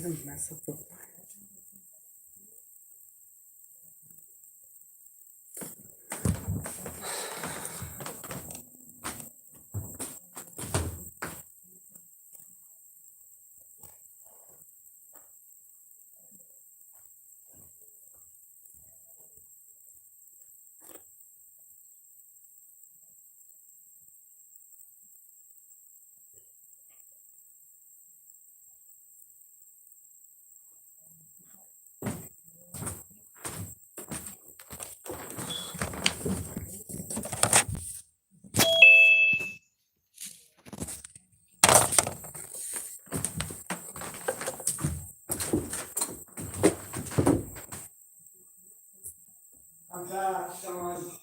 doesn't mess up the plan. I'm back, Sean.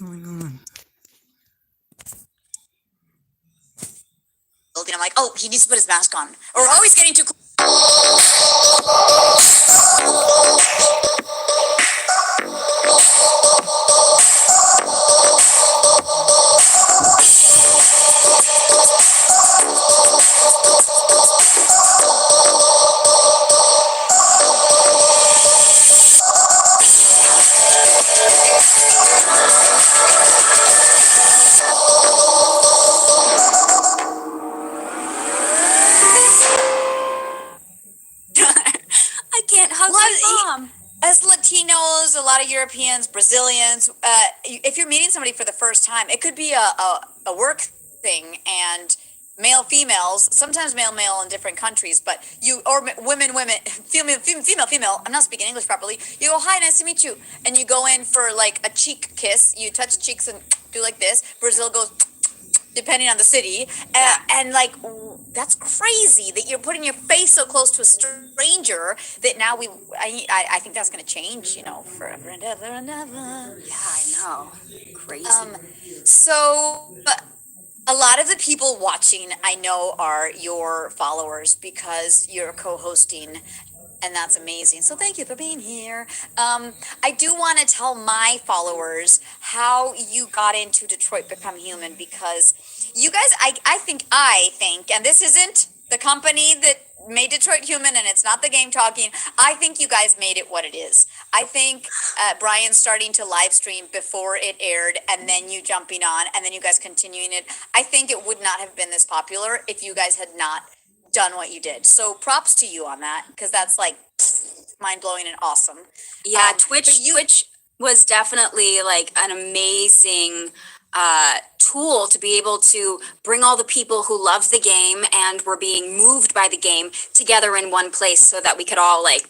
going on? And I'm like, oh, he needs to put his mask on. Or oh, he's getting too close. I can't hug my mom. As Latinos, a lot of Europeans, Brazilians, if you're meeting somebody for the first time, it could be a work thing, and male, females, sometimes male, male in different countries, but women, female, I'm not speaking English properly. You go, hi, nice to meet you. And you go in for like a cheek kiss. You touch cheeks and do like this. Brazil goes, depending on the city, and like that's crazy that you're putting your face so close to a stranger that now I think that's going to change, forever and ever and ever. Yeah, I know. Crazy. So a lot of the people watching, I know, are your followers because you're co-hosting, and that's amazing. So thank you for being here. I do want to tell my followers how you got into Detroit Become Human, because you guys, I think, and this isn't the company that made Detroit Human, and it's not the game talking. I think you guys made it what it is. I think Brian starting to live stream before it aired, and then you jumping on, and then you guys continuing it. I think it would not have been this popular if you guys had not done what you did. So props to you on that, because that's like mind blowing and awesome. Yeah, Twitch was definitely like an amazing tool to be able to bring all the people who loved the game and were being moved by the game together in one place so that we could all like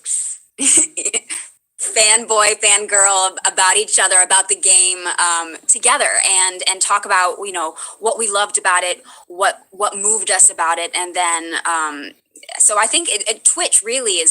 fanboy, fangirl about each other, about the game together, and talk about what we loved about it, what moved us about it, and then so I think Twitch really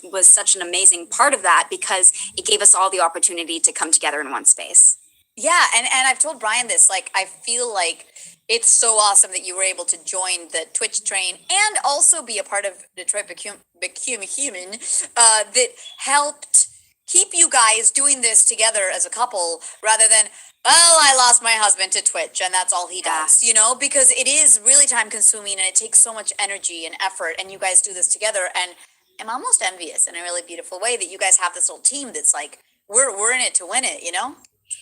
was such an amazing part of that, because it gave us all the opportunity to come together in one space. Yeah, and I've told Brian this, like, I feel like it's so awesome that you were able to join the Twitch train and also be a part of Detroit Become Human, that helped keep you guys doing this together as a couple, rather than, well, I lost my husband to Twitch and that's all he does, because it is really time consuming and it takes so much energy and effort, and you guys do this together, and I'm almost envious in a really beautiful way that you guys have this little team that's like, we're in it to win it,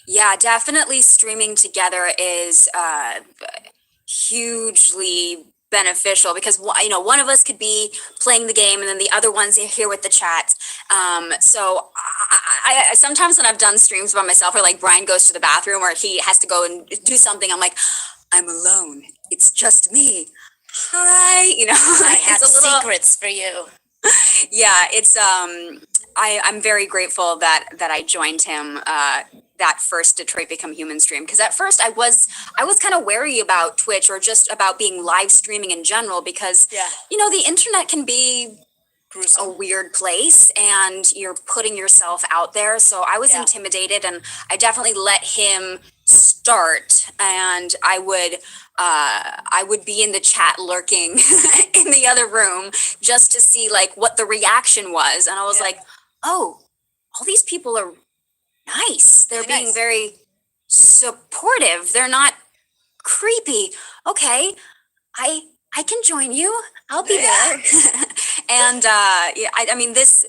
Yeah, definitely streaming together is hugely beneficial, because one of us could be playing the game and then the other one's here with the chat. So I sometimes when I've done streams by myself, or like Brian goes to the bathroom or he has to go and do something, I'm like, I'm alone. It's just me. Hi, I have secrets for you. Yeah, it's I'm very grateful that I joined him that first Detroit Become Human stream, because at first I was kind of wary about Twitch, or just about being live streaming in general, because the internet can be gruesome, a weird place, and you're putting yourself out there. So I was intimidated, and I definitely let him start, and I would be in the chat lurking in the other room just to see like what the reaction was. And I was like, oh, all these people are nice. They're being nice, very supportive. They're not creepy. Okay, I can join you. I'll be there. And I mean, this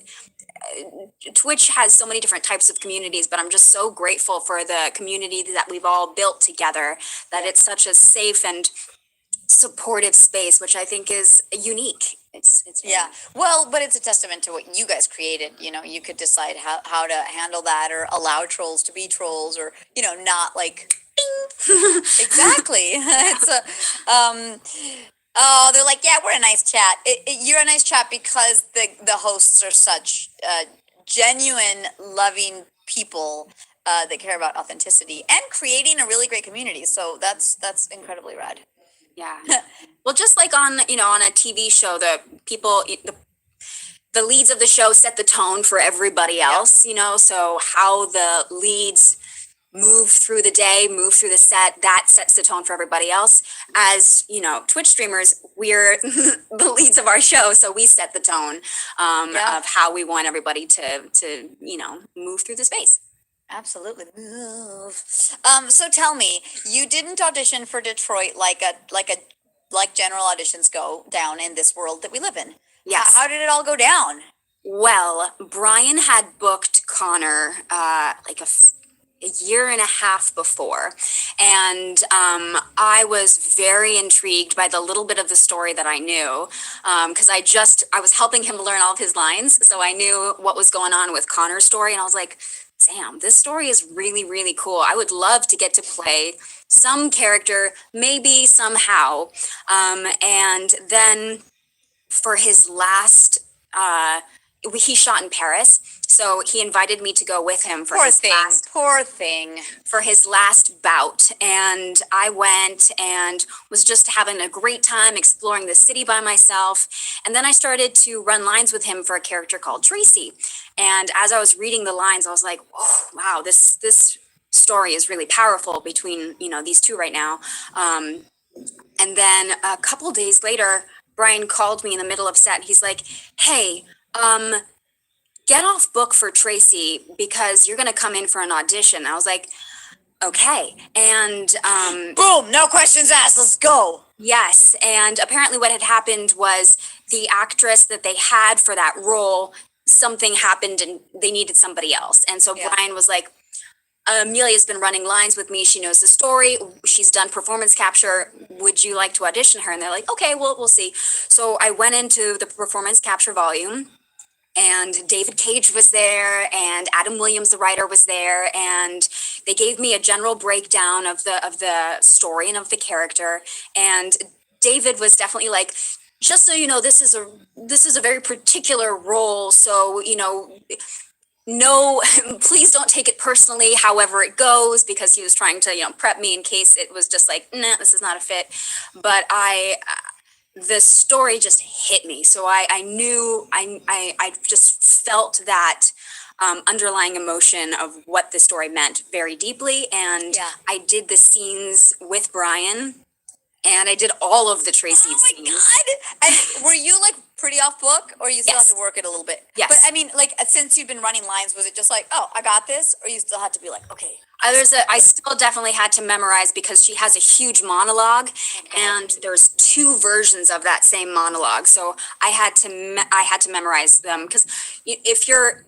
Twitch has so many different types of communities, but I'm just so grateful for the community that we've all built together, that it's such a safe and supportive space, which I think is unique. It's well, but it's a testament to what you guys created. You could decide how to handle that, or allow trolls to be trolls, or not like exactly. It's oh, they're like, yeah, we're a nice chat. You're a nice chat because the hosts are such genuine, loving people that care about authenticity and creating a really great community. So that's incredibly rad. Yeah. Well, just like on a TV show, the people, the leads of the show set the tone for everybody else, so how the leads move through the day, move through the set. That sets the tone for everybody else. As you know, Twitch streamers, we're the leads of our show, so we set the tone of how we want everybody to move through the space. Absolutely. Move. So tell me, you didn't audition for Detroit like general auditions go down in this world that we live in. Yes. How did it all go down? Well, Brian had booked Connor like a year and a half before, and I was very intrigued by the little bit of the story that I knew, because I was helping him learn all of his lines, so I knew what was going on with Connor's story, and I was like, damn, this story is really, really cool. I would love to get to play some character, maybe somehow. And then for his last, he shot in Paris, so he invited me to go with him for Poor thing. for his last bout. And I went and was just having a great time exploring the city by myself. And then I started to run lines with him for a character called Tracy. And as I was reading the lines, I was like, oh, wow, this story is really powerful between, these two right now. And then a couple days later, Brian called me in the middle of set. He's like, hey, get off book for Tracy because you're going to come in for an audition. I was like, okay. And boom, no questions asked. Let's go. Yes. And apparently what had happened was the actress that they had for that role, something happened and they needed somebody else. And so Brian was like, Amelia's been running lines with me. She knows the story. She's done performance capture. Would you like to audition her? And they're like, okay, well, we'll see. So I went into the performance capture volume, and David Cage was there, and Adam Williams, the writer, was there, and they gave me a general breakdown of the story and of the character. And David was definitely like, just so you know, this is a very particular role. So, no, please don't take it personally, however it goes, because he was trying to, prep me in case it was just like, nah, this is not a fit. But the story just hit me. So I knew, I just felt that underlying emotion of what the story meant very deeply. And I did the scenes with Brian, and I did all of the Tracy scenes. Oh my God. And were you like pretty off book, or you still have to work it a little bit? Yes. But I mean, like, since you've been running lines, was it just like, oh, I got this? Or you still had to be like, okay. I still definitely had to memorize because she has a huge monologue, and there's two versions of that same monologue. So I had to memorize them, because if you're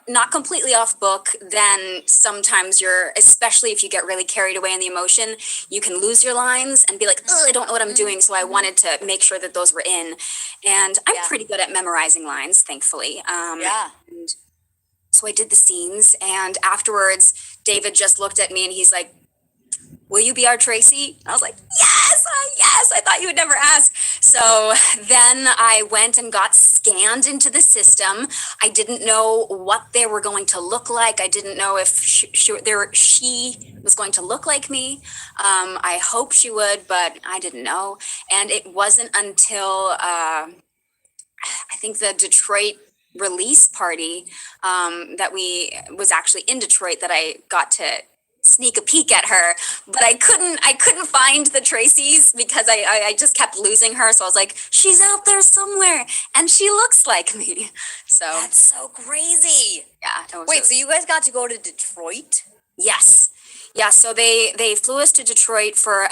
not completely off book, then sometimes especially if you get really carried away in the emotion, you can lose your lines and be like, oh, I don't know what I'm doing. So I wanted to make sure that those were in, and I'm pretty good at memorizing lines, thankfully. And so I did the scenes, and afterwards, David just looked at me and he's like, will you be our Tracy? I was like, yes, I thought you would never ask. So then I went and got scanned into the system. I didn't know what they were going to look like. I didn't know if she was going to look like me. I hope she would, but I didn't know. And it wasn't until I think the Detroit release party that was actually in Detroit that I got to sneak a peek at her, but I couldn't find the Tracys because I just kept losing her. So I was like, she's out there somewhere and she looks like me. So that's so crazy. Yeah. Wait, so you guys got to go to Detroit? Yes. Yeah, so they flew us to Detroit for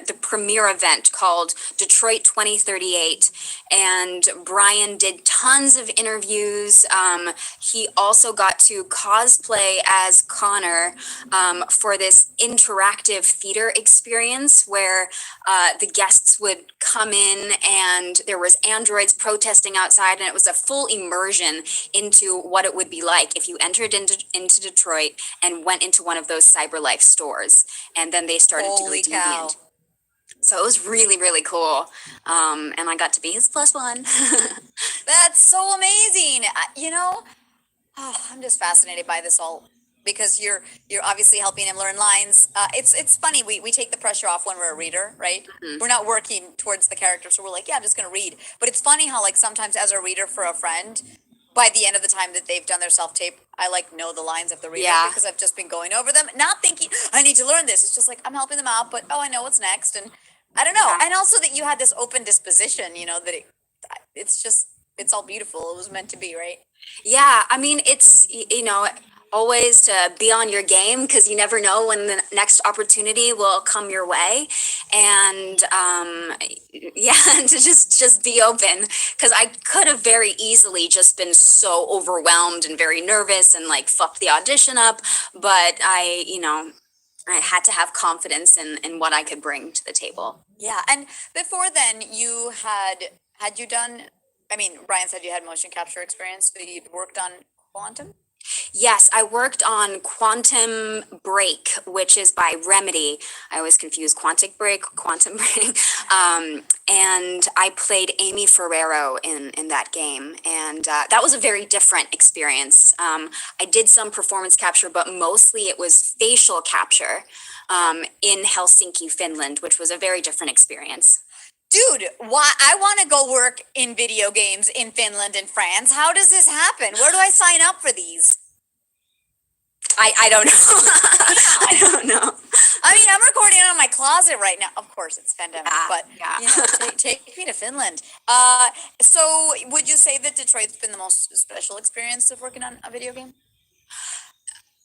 the premiere event called Detroit 2038, and Brian did tons of interviews. He also got to cosplay as Connor for this interactive theater experience where the guests would come in and there was androids protesting outside, and it was a full immersion into what it would be like if you entered into Detroit and went into one of those CyberLife stores, and then they started to go deviant. So it was really, really cool, and I got to be his +1. That's so amazing. I'm just fascinated by this all, because you're obviously helping him learn lines. It's funny, we take the pressure off when we're a reader, right? Mm-hmm. We're not working towards the character, so we're like, yeah, I'm just gonna read. But it's funny how, like, sometimes as a reader for a friend, by the end of the time that they've done their self-tape, I like know the lines of the reader Yeah. because I've just been going over them, not thinking I need to learn this. It's just like I'm helping them out, but I know what's next, and I don't know. Yeah. And also that you had this open disposition, that it's all beautiful. It was meant to be, right? Yeah, I mean, it's, always to be on your game because you never know when the next opportunity will come your way. And yeah, and to just be open because I could have very easily just been so overwhelmed and very nervous and like fucked the audition up. But I had to have confidence in what I could bring to the table. Yeah. And before then, had you done? I mean, Brian said you had motion capture experience, so you'd worked on Quantum. Yes, I worked on Quantum Break, which is by Remedy. I always confuse Quantic Break, Quantum Break. And I played Amy Ferrero in that game. And that was a very different experience. I did some performance capture, but mostly it was facial capture in Helsinki, Finland, which was a very different experience. Dude, why I want to go work in video games in Finland and France. How does this happen? Where do I sign up for these? I don't know. I don't know. I mean, I'm recording on my closet right now. Of course, it's pandemic, but yeah. take me to Finland. So would you say that Detroit's been the most special experience of working on a video game?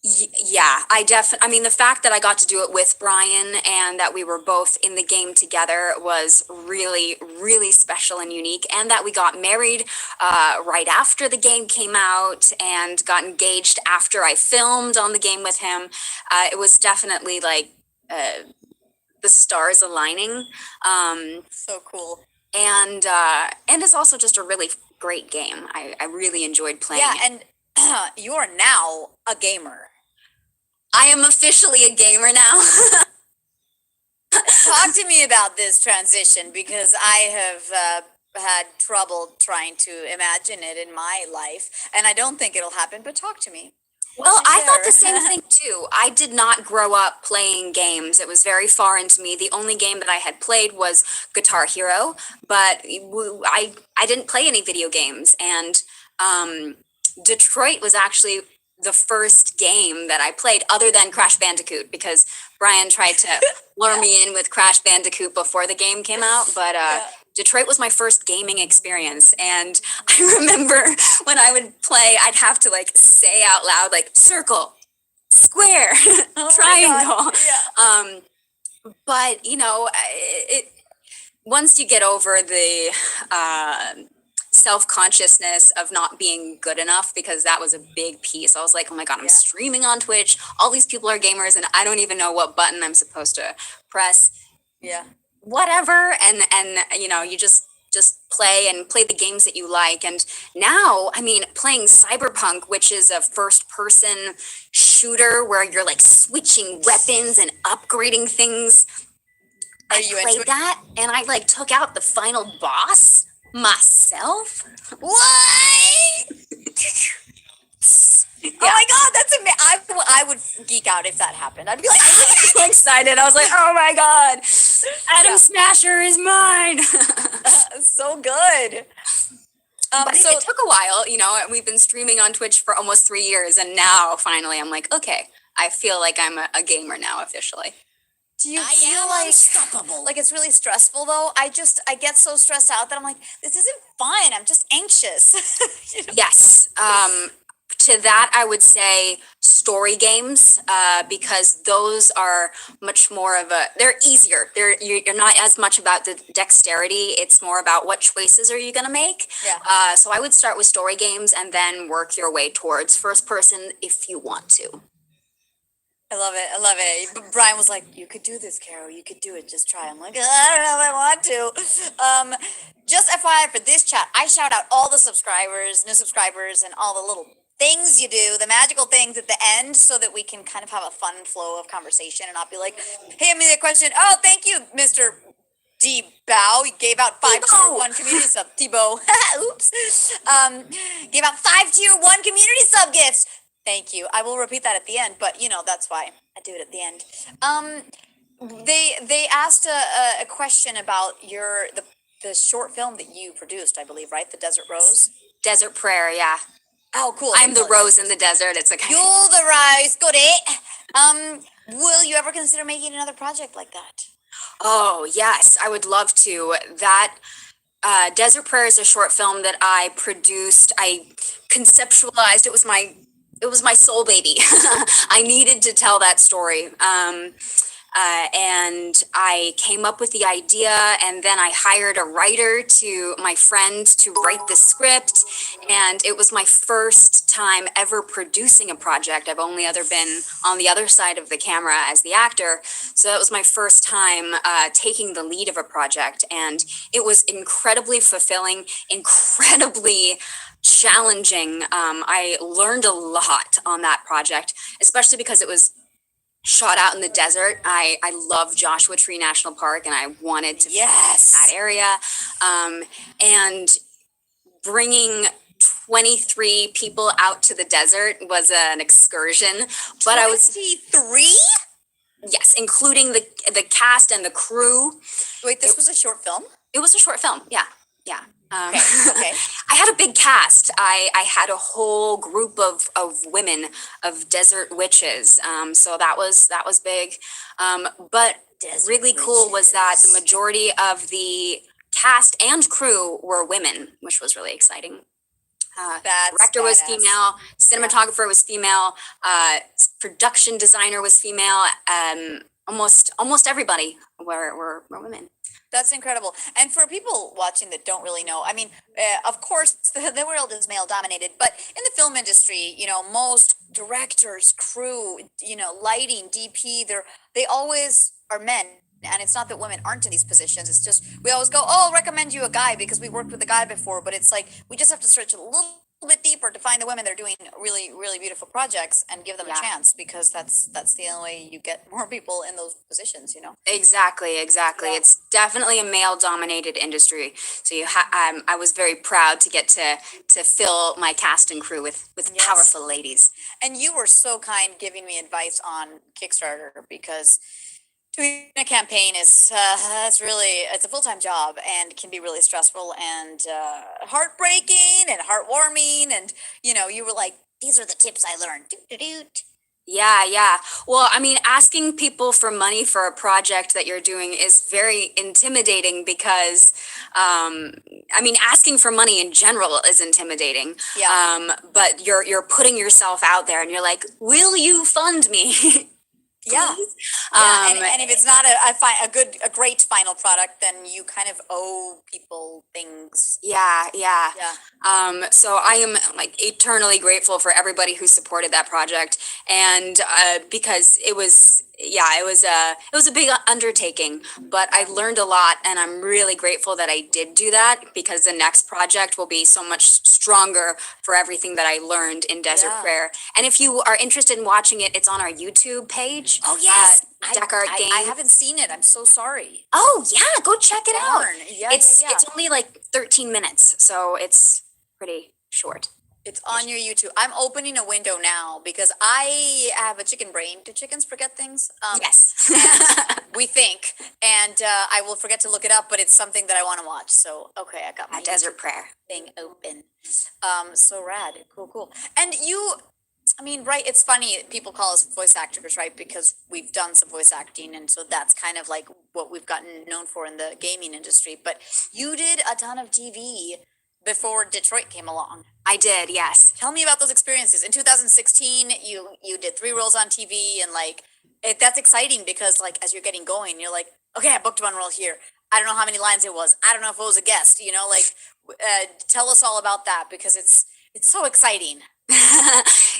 Yeah, I mean, the fact that I got to do it with Brian and that we were both in the game together was really, really special and unique. And that we got married right after the game came out and got engaged after I filmed on the game with him. It was definitely like the stars aligning. So cool. And it's also just a really great game. I really enjoyed playing it. Yeah, and you are now a gamer. I am officially a gamer now. Talk to me about this transition because I have had trouble trying to imagine it in my life, and I don't think it'll happen, but talk to me. Well, I thought the same thing too. I did not grow up playing games. It was very foreign to me. The only game that I had played was Guitar Hero, but I didn't play any video games. And Detroit was actually the first game that I played other than Crash Bandicoot because Brian tried to lure me in with Crash Bandicoot before the game came out. But Detroit was my first gaming experience. And I remember when I would play, I'd have to like say out loud, like circle, square, triangle. Yeah. But, once you get over the self-consciousness of not being good enough, because that was a big piece. I was like, oh my God, I'm streaming on Twitch. All these people are gamers and I don't even know what button I'm supposed to press. Yeah. Whatever. And you just play the games that you like. And now, I mean, playing Cyberpunk, which is a first person shooter where you're like switching weapons and upgrading things. I played that and I like took out the final boss myself. What? Yeah. Oh my God, that's amazing. I would geek out if that happened. I'd be like, I was so excited. I was like, oh my God, Adam Smasher is mine. So good. But it took a while, we've been streaming on Twitch for almost 3 years. And now finally I'm like, okay, I feel like I'm a gamer now officially. Do you feel like unstoppable? Like it's really stressful though? I get so stressed out that I'm like, this isn't fun. I'm just anxious. Yes. To that, I would say story games, because those are much more they're easier. You're not as much about the dexterity. It's more about what choices are you going to make. Yeah. So I would start with story games and then work your way towards first person if you want to. I love it. But Brian was like, you could do this, Carol. You could do it. Just try. I'm like, I don't know if I want to. Just FYI for this chat, I shout out all the subscribers, new subscribers, and all the little things you do, the magical things at the end, so that we can kind of have a fun flow of conversation and not be like, hey, Amelia, question. Oh, thank you, Mr. D. Bow. He gave out 5 tier 1 community sub. T-Bow. Oops. Gave out 5 tier 1 community sub gifts. Thank you. I will repeat that at the end, but that's why I do it at the end. They asked a question about the short film that you produced, I believe, right? The Desert Rose. Desert Prayer, yeah. Oh, cool. I'm the rose in the desert. It's okay. You're the rose. Got it. Will you ever consider making another project like that? Oh, yes, I would love to. That Desert Prayer is a short film that I produced. I conceptualized. It was my soul baby. I needed to tell that story. And I came up with the idea, and then I hired a writer my friend to write the script. And it was my first time ever producing a project. I've only ever been on the other side of the camera as the actor. So that was my first time taking the lead of a project. And it was incredibly fulfilling, incredibly challenging. I learned a lot on that project, especially because it was shot out in the desert. I love Joshua Tree National Park, and I wanted to Yes. that area. And bringing 23 people out to the desert was an excursion. But I was 23? yes, including the cast and the crew. Wait, this was a short film? It was a short film. Yeah. Okay. I had a big cast. I had a whole group of women, of desert witches. So that was big. But Desert really cool was that the witches. majority of the cast and crew were women, which was really exciting. That's Director was badass. female, cinematographer was female, production designer was female. Almost everybody were women. That's incredible. And for people watching that don't really know, I mean, of course, the world is male dominated, but in the film industry, most directors, crew, lighting, DP, they always are men. And it's not that women aren't in these positions. It's just, we always go, oh, I'll recommend you a guy because we worked with a guy before. But it's like, we just have to search a little bit deeper to find the women that are doing really, really beautiful projects and give them Yeah. a chance, because that's the only way you get more people in those positions, Exactly. Yeah. It's definitely a male-dominated industry. So I was very proud to get to fill my cast and crew with Yes. powerful ladies. And you were so kind giving me advice on Kickstarter, because doing a campaign is it's a full-time job and can be really stressful and heartbreaking and heartwarming. And you were like, these are the tips I learned. Doot. Yeah. Well, I mean, asking people for money for a project that you're doing is very intimidating because, asking for money in general is intimidating. Yeah. But you're putting yourself out there, and you're like, "Will you fund me?" Yeah. Please? Yeah, and if it's not a great final product, then you kind of owe people things. Yeah. Yeah. So I am like eternally grateful for everybody who supported that project, and because it was a big undertaking, but I learned a lot, and I'm really grateful that I did do that, because the next project will be so much stronger for everything that I learned in Desert Yeah. Prayer. And if you are interested in watching it, it's on our YouTube page. Oh yes, Deckard I Game. haven't seen it. I'm so sorry. Oh yeah, go check it out. Darn. Yeah, It's yeah. it's only like 13 minutes, so it's pretty short. It's on your YouTube. I'm opening a window now because I have a chicken brain. Do chickens forget things? Yes. And we think, and I will forget to look it up, but it's something that I want to watch. So, okay, I got my Desert Prayer. thing open. So rad. Cool. And right, it's funny, people call us voice actors, right? Because we've done some voice acting, and so that's kind of like what we've gotten known for in the gaming industry. But you did a ton of TV before Detroit came along. I did, yes. Tell me about those experiences. In 2016, you did 3 roles on TV, and that's exciting because as you're getting going, you're like, okay, I booked one role here. I don't know how many lines it was. I don't know if it was a guest. Tell us all about that, because it's so exciting.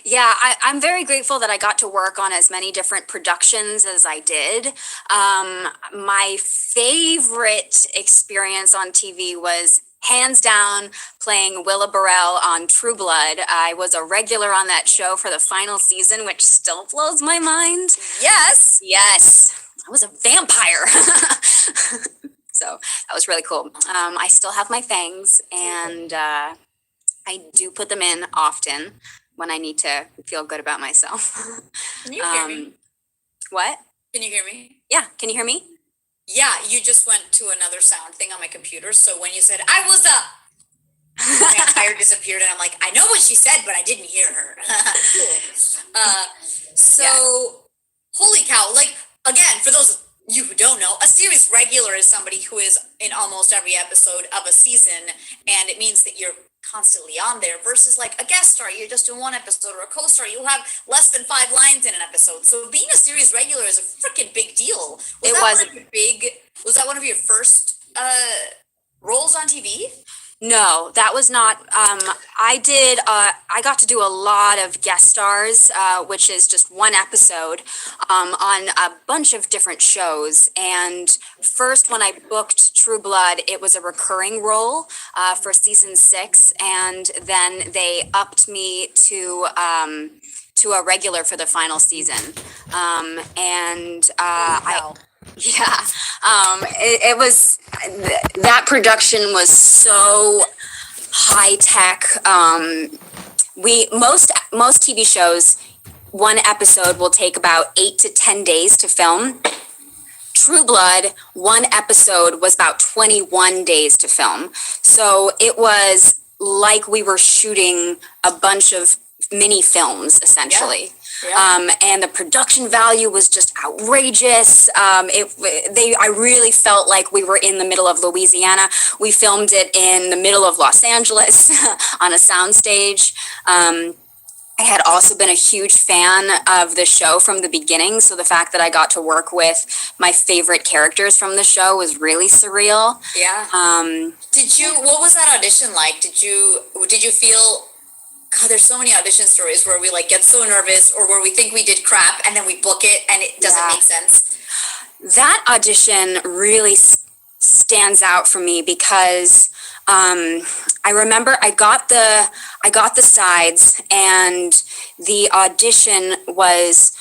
Yeah, I'm very grateful that I got to work on as many different productions as I did. My favorite experience on TV was hands down playing Willa Burrell on True Blood. I was a regular on that show for the final season, which still blows my mind. Yes. I was a vampire. So that was really cool. I still have my fangs, and I do put them in often when I need to feel good about myself. Can you hear me? What? Can you hear me? Yeah, can you hear me? Yeah, you just went to another sound thing on my computer. So when you said I was a vampire, Blare disappeared, and I'm like, I know what she said, but I didn't hear her. So, holy cow! Like again, for those of you who don't know, a series regular is somebody who is in almost every episode of a season, and it means that you're constantly on there. Versus like a guest star, you're just in one episode, or a co-star, you'll have less than 5 lines in an episode. So being a series regular is a freaking big deal. Was that one of your first roles on TV? No, that was not. I got to do a lot of guest stars, which is just one episode on a bunch of different shows. And first, when I booked True Blood, it was a recurring role for season 6, and then they upped me to a regular for the final season. It was, that production was so high tech. Most TV shows, one episode will take about 8 to 10 days to film. True Blood, one episode was about 21 days to film. So it was like we were shooting a bunch of mini films, essentially. Yeah. Yeah. And the production value was just outrageous. I really felt like we were in the middle of Louisiana. We filmed it in the middle of Los Angeles on a soundstage. I had also been a huge fan of the show from the beginning, so the fact that I got to work with my favorite characters from the show was really surreal. Yeah. What was that audition like? Did you feel, God, there's so many audition stories where we like get so nervous, or where we think we did crap and then we book it and it doesn't make sense? That audition really stands out for me because I remember I got the sides, and the audition was,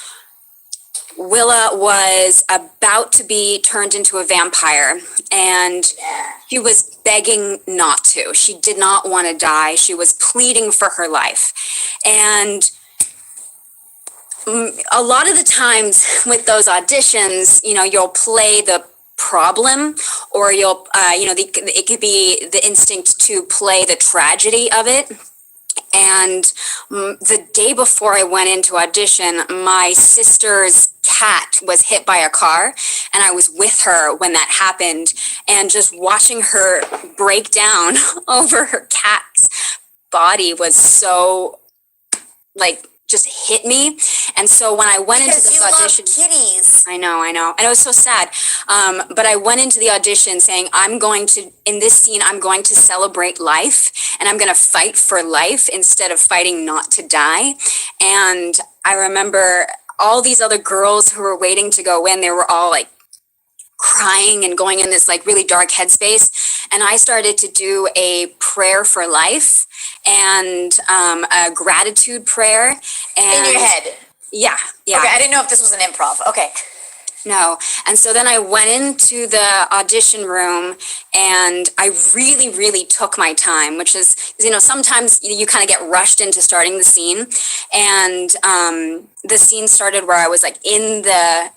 Willa was about to be turned into a vampire, and she was begging not to. She did not want to die. She was pleading for her life. And a lot of the times with those auditions, you'll play the problem, or it could be the instinct to play the tragedy of it. And the day before I went into audition, my sister's cat was hit by a car, and I was with her when that happened, and just watching her break down over her cat's body was so, just hit me. And so when I went into this audition, kitties. I know, and it was so sad. But I went into the audition saying, in this scene, I'm going to celebrate life, and I'm going to fight for life instead of fighting not to die. And I remember all these other girls who were waiting to go in, they were all like crying and going in this like really dark headspace. And I started to do a prayer for life and a gratitude prayer. And in your head? Yeah. Okay, I didn't know if this was an improv. Okay. No. And so then I went into the audition room, and I really, really took my time, which is, sometimes you kind of get rushed into starting the scene. And the scene started where I was like in the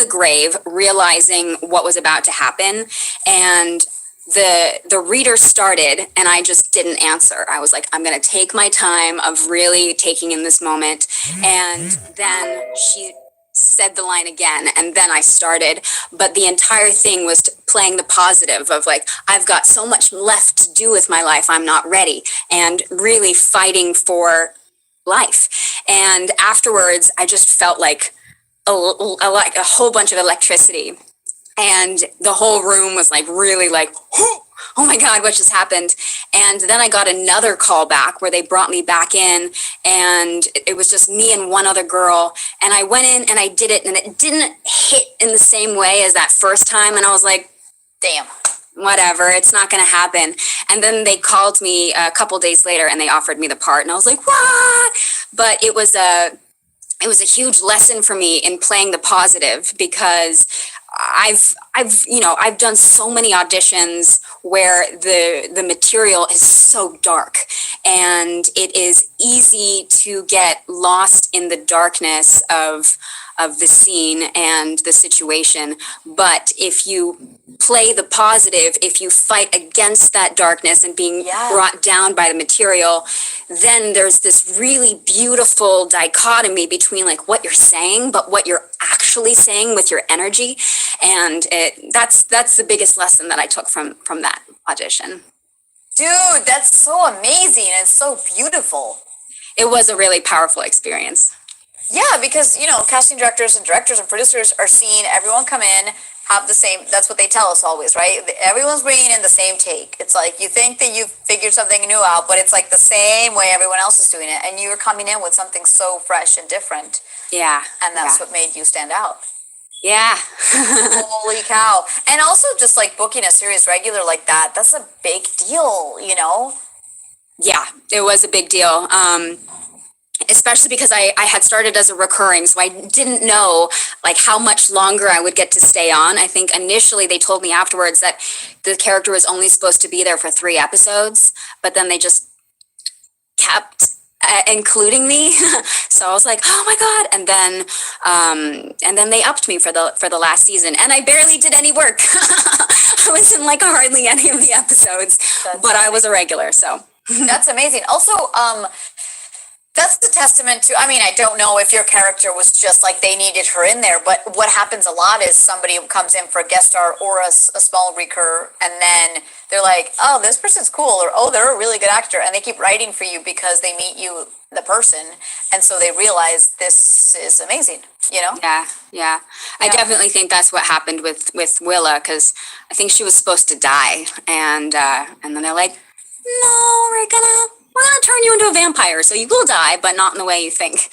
grave, realizing what was about to happen. And the reader started, and I just didn't answer. I was like, I'm going to take my time of really taking in this moment. And then she said the line again, and then I started. But the entire thing was playing the positive of like, I've got so much left to do with my life, I'm not ready, and really fighting for life. And afterwards, I just felt like a whole bunch of electricity. And the whole room was like really like, oh my God, what just happened? And then I got another call back where they brought me back in, and it was just me and one other girl. And I went in and I did it, and it didn't hit in the same way as that first time. And I was like, damn, whatever, it's not going to happen. And then they called me a couple days later and they offered me the part, and I was like, what? But it was a huge lesson for me in playing the positive, because I've done so many auditions where the material is so dark, and it is easy to get lost in the darkness of of the scene and the situation. But if you play the positive, if you fight against that darkness and being brought down by the material, then there's this really beautiful dichotomy between like what you're saying, but what you're actually saying with your energy. And that's the biggest lesson that I took from that audition. Dude, that's so amazing and so beautiful. It was a really powerful experience. Yeah, because, casting directors and producers are seeing everyone come in, have the same, that's what they tell us always, right? Everyone's bringing in the same take. It's like you think that you've figured something new out, but it's like the same way everyone else is doing it. And you're coming in with something so fresh and different. Yeah. And that's what made you stand out. Yeah. Holy cow. And also just like booking a series regular like that, that's a big deal, Yeah, it was a big deal. Especially because I had started as a recurring, so I didn't know like how much longer I would get to stay on. I think initially they told me afterwards that the character was only supposed to be there for 3 episodes, but then they just kept including me. So I was like, oh my God. And then they upped me for the last season, and I barely did any work. I was in like hardly any of the episodes, but I was a regular, so. That's amazing. Also, that's the testament to, I don't know if your character was just like they needed her in there, but what happens a lot is somebody comes in for a guest star or a small recur, and then they're like, oh, this person's cool, or oh, they're a really good actor, and they keep writing for you because they meet you, the person, and so they realize this is amazing, Yeah. I definitely think that's what happened with Willa, because I think she was supposed to die, and then they're like, no, we're gonna turn you into a vampire, so you will die, but not in the way you think.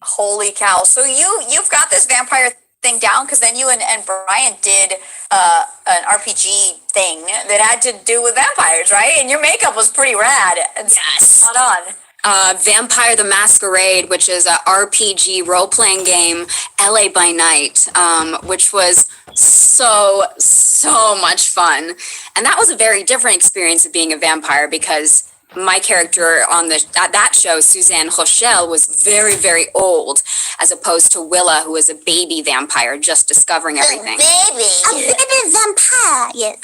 Holy cow. So you've got this vampire thing down, because then you and Brian did an RPG thing that had to do with vampires, right? And your makeup was pretty rad. Yes. Spot on. Vampire the Masquerade, which is a RPG role-playing game, LA by Night, which was so much fun. And that was a very different experience of being a vampire, because my character on that show, Suzanne Rochelle, was very, very old, as opposed to Willa, who was a baby vampire just discovering everything. A baby vampire, yes.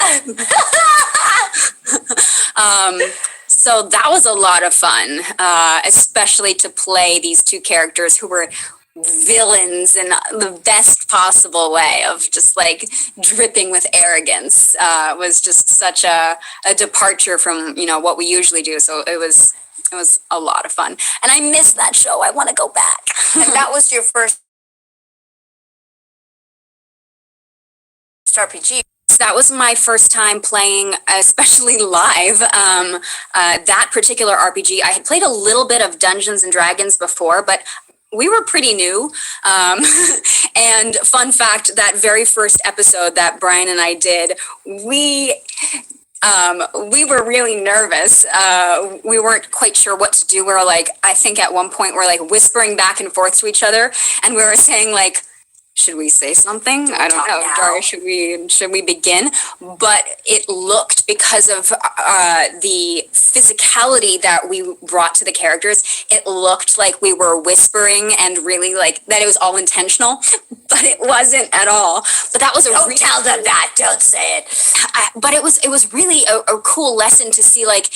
So that was a lot of fun, especially to play these 2 characters who were villains in the best possible way, of just like dripping with arrogance. Was just such a departure from what we usually do. So it was a lot of fun, and I miss that show. I want to go back. And that was your first RPG. So that was my first time playing, especially live, that particular RPG. I had played a little bit of Dungeons and Dragons before, but we were pretty new. And fun fact, that very first episode that Brian and I did, we were really nervous. We weren't quite sure what to do. We were like, I think at one point we're like whispering back and forth to each other, and we were saying like, should we say something? I don't know. Daria, should we begin? But it looked, because of the physicality that we brought to the characters, it looked like we were whispering and really like that it was all intentional, but it wasn't at all. But that was Don't tell them that. Don't say it. But it was really a cool lesson to see like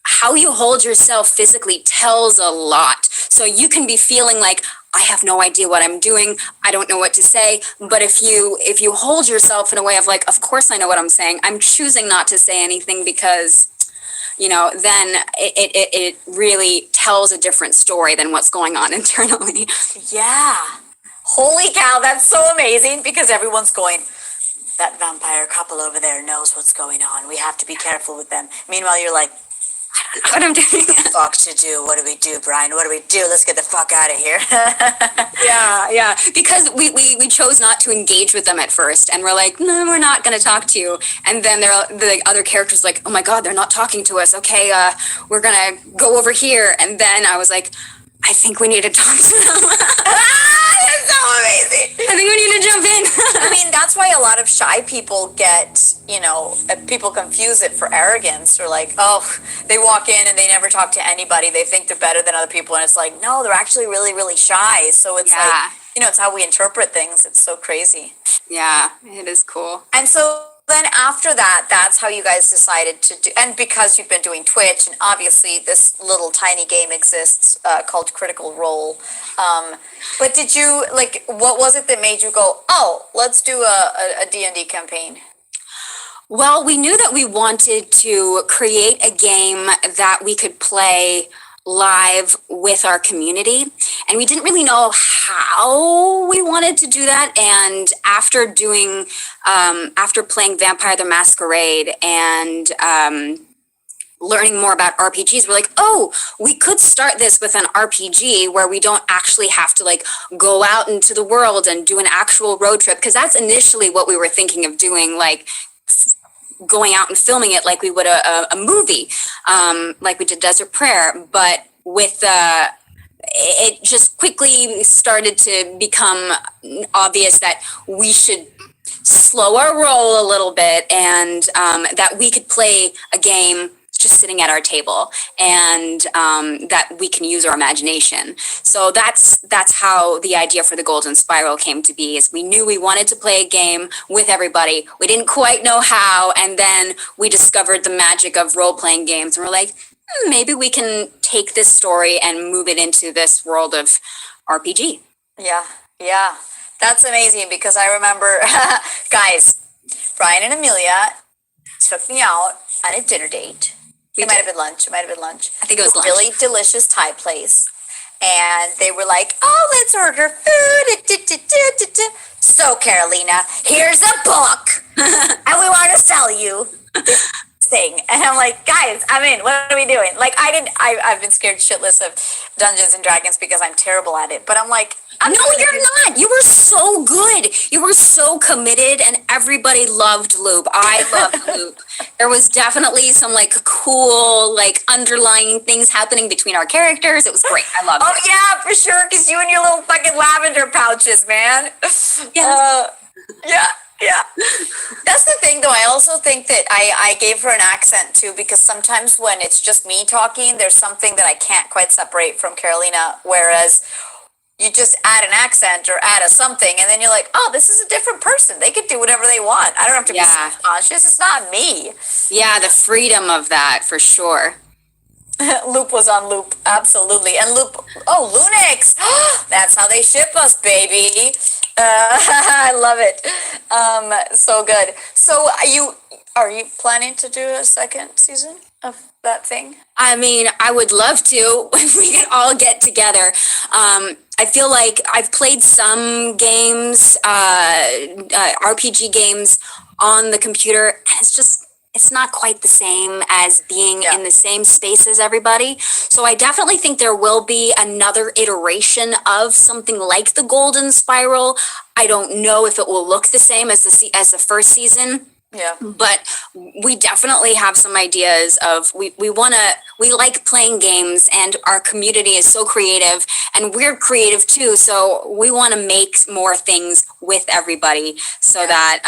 how you hold yourself physically tells a lot. So you can be feeling like, I have no idea what I'm doing. I don't know what to say. But if you hold yourself in a way of like, of course I know what I'm saying. I'm choosing not to say anything because, then it really tells a different story than what's going on internally. Yeah. Holy cow, that's so amazing, because everyone's going, that vampire couple over there knows what's going on. We have to be careful with them. Meanwhile, you're like, I don't know what I'm doing. Fuck to do. What do we do, Brian? What do we do? Let's get the fuck out of here. Yeah. Because we chose not to engage with them at first, and we're like, no, we're not going to talk to you. And then the other characters like, oh my God, they're not talking to us. Okay, we're going to go over here. And then I was like, I think we need to talk to them. That's so amazing. I think we need to jump in. I mean, that's why a lot of shy people get, people confuse it for arrogance, or like, oh, they walk in and they never talk to anybody. They think they're better than other people. And it's like, no, they're actually really, really shy. So it's like, it's how we interpret things. It's so crazy. Yeah, it is cool. And so then after that, that's how you guys decided to do, and because you've been doing Twitch, and obviously this little tiny game exists called Critical Role. But did you, what was it that made you go, oh, let's do a D&D campaign? Well, we knew that we wanted to create a game that we could play live with our community, and we didn't really know how we wanted to do that. And after playing Vampire the Masquerade and learning more about RPGs, we're like, oh, we could start this with an RPG where we don't actually have to go out into the world and do an actual road trip, because that's initially what we were thinking of doing, going out and filming it like we would a movie, like we did Desert Prayer. But with it just quickly started to become obvious that we should slow our roll a little bit, and that we could play a game just sitting at our table, and that we can use our imagination. So that's how the idea for the Golden Spiral came to be. Is we knew we wanted to play a game with everybody. We didn't quite know how, and then we discovered the magic of role-playing games, and we're like, maybe we can take this story and move it into this world of RPG. Yeah. That's amazing, because I remember, guys, Brian and Amelia took me out on a dinner date. It might have been lunch. I think it was lunch. Really delicious Thai place. And they were like, oh, let's order food. So, Carolina, here's a book. And we want to sell you this thing. And I'm like, guys, I'm in. What are we doing? I've been scared shitless of Dungeons and Dragons because I'm terrible at it. But I'm like, no, you're not. You were so good. You were so committed, and everybody loved Loop. I loved Loop. There was definitely some cool underlying things happening between our characters. It was great. I loved it. Oh yeah, for sure. Because you and your little fucking lavender pouches, man. Yes. Yeah. That's the thing, though. I also think that I gave her an accent too, because sometimes when it's just me talking, there's something that I can't quite separate from Carolina, whereas you just add an accent or add a something, and then you're like, oh, this is a different person. They could do whatever they want. I don't have to be self-conscious. It's not me. Yeah, the freedom of that, for sure. Loop was on Loop, absolutely. And Loop, Lunix. That's how they ship us, baby. I love it. So good. So are you planning to do a second season of that thing? I mean, I would love to if we could all get together. I feel like I've played some games, RPG games on the computer, and it's not quite the same as being in the same space as everybody. So I definitely think there will be another iteration of something like the Golden Spiral. I don't know if it will look the same as the first season. Yeah. But we definitely have some ideas of we like playing games, and our community is so creative, and we're creative too. So we want to make more things with everybody so that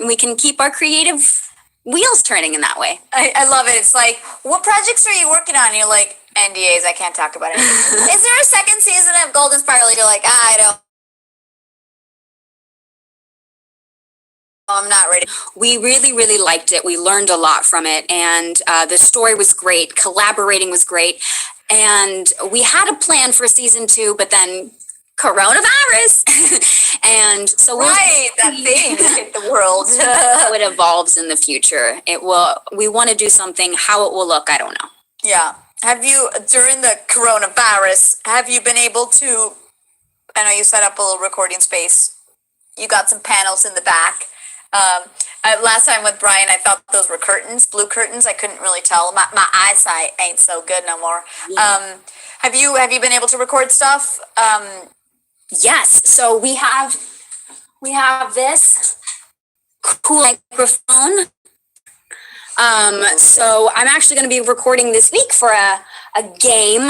we can keep our creative wheels turning in that way. I love it. It's like, what projects are you working on? You're like, NDAs, I can't talk about it. Is there a second season of Golden Spiral? You're like, I don't. I'm not ready. We really, really liked it. We learned a lot from it, and the story was great. Collaborating was great, and we had a plan for season 2, but then coronavirus, and so that thing hit the world. How it evolves in the future. We want to do something. How it will look, I don't know. Yeah. Have you, during the coronavirus, have you been able to? I know you set up a little recording space. You got some panels in the back. Last time with Brian, I thought those were curtains, blue curtains. I couldn't really tell. My eyesight ain't so good no more. Yeah. Have you been able to record stuff? Yes. So we have this cool microphone. So I'm actually going to be recording this week for a game,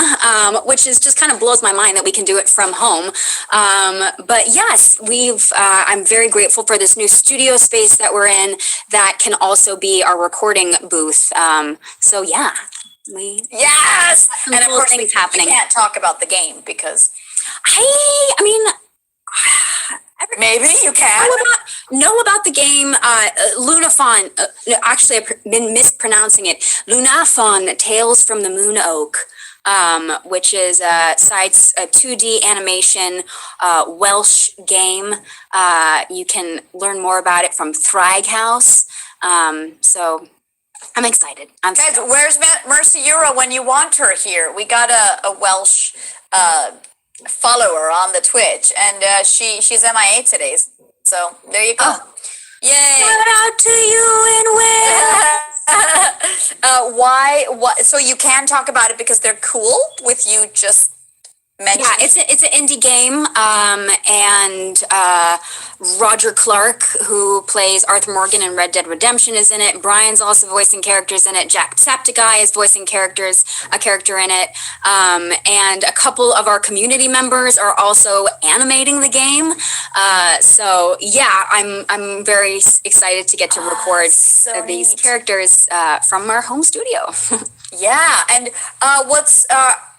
which is just kind of blows my mind that we can do it from home. But yes, I'm very grateful for this new studio space that we're in that can also be our recording booth. So yeah, Yes, some and of cool course things we happening. can't talk about the game because I mean, maybe you can. know about the game. Lunafon. No, actually, I've been mispronouncing it. Lunafon: Tales from the Moon Oak, which is a 2D animation Welsh game. You can learn more about it from Thrag House. So I'm excited. Guys, where's Mercy Euro when you want her here? We got a Welsh follower on the Twitch, and she's MIA today. So there you go. Oh. Yay! Shout out to you and Will. Why? What? So you can talk about it because they're cool with you just mentioning. Yeah, it's an indie game, and Roger Clark, who plays Arthur Morgan in Red Dead Redemption, is in it. Brian's also voicing characters in it. Jacksepticeye is voicing a character in it, and a couple of our community members are also animating the game. So yeah, I'm very excited to get to record these characters from our home studio. Yeah, and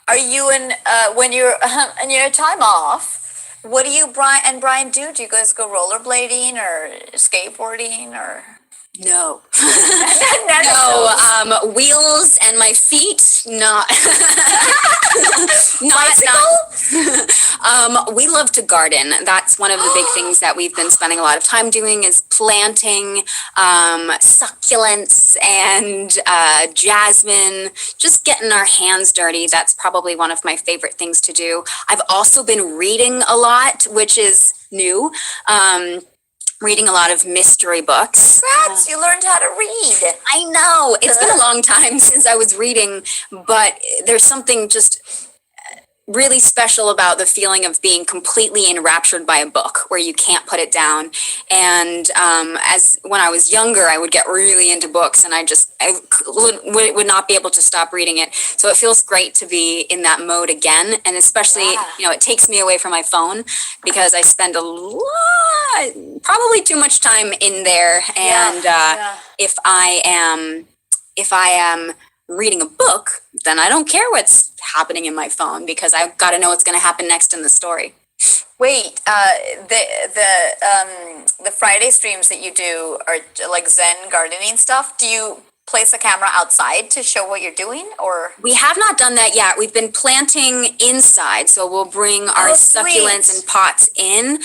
are you in when you're in your time off? What do you Brian do? Do you guys go rollerblading or skateboarding or? No. No, wheels and my feet, not we love to garden. That's one of the big things that we've been spending a lot of time doing is planting succulents and jasmine, just getting our hands dirty. That's probably one of my favorite things to do. I've also been reading a lot, which is new. Reading a lot of mystery books. Congrats, you learned how to read. I know. It's been a long time since I was reading, but there's something just really special about the feeling of being completely enraptured by a book where you can't put it down. And as when I was younger, I would get really into books and I would not be able to stop reading it. So it feels great to be in that mode again. And especially, it takes me away from my phone because I spend probably too much time in there. And if I am reading a book, then I don't care what's happening in my phone because I've got to know what's going to happen next in the story. Wait, the Friday streams that you do are like Zen gardening stuff. Do you place the camera outside to show what you're doing, or? We have not done that yet. We've been planting inside, so we'll bring our succulents and pots in.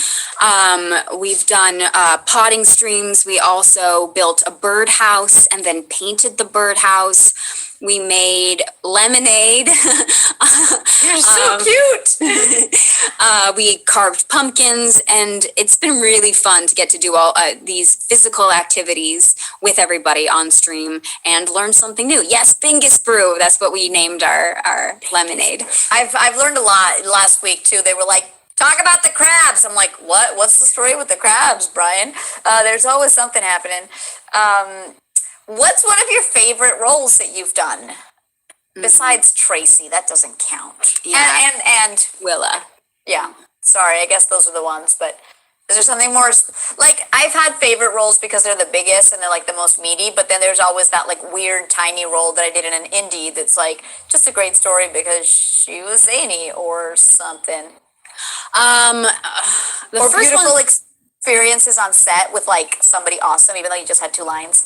We've done potting streams. We also built a birdhouse and then painted the birdhouse. We made lemonade. You're so cute. We carved pumpkins, and it's been really fun to get to do all these physical activities with everybody on stream and learn something new. Yes, Bingus Brew. That's what we named our lemonade. I've learned a lot last week too. They were like, talk about the crabs. I'm like, what? What's the story with the crabs, Brian? There's always something happening. What's one of your favorite roles that you've done? Besides Tracy, that doesn't count. Yeah. And Willa. Yeah. Sorry, I guess those are the ones, but is there something more, like, I've had favorite roles because they're the biggest and they're like the most meaty, but then there's always that like weird tiny role that I did in an indie that's like just a great story because she was zany or something. Or beautiful experiences on set with like somebody awesome, even though you just had 2 lines.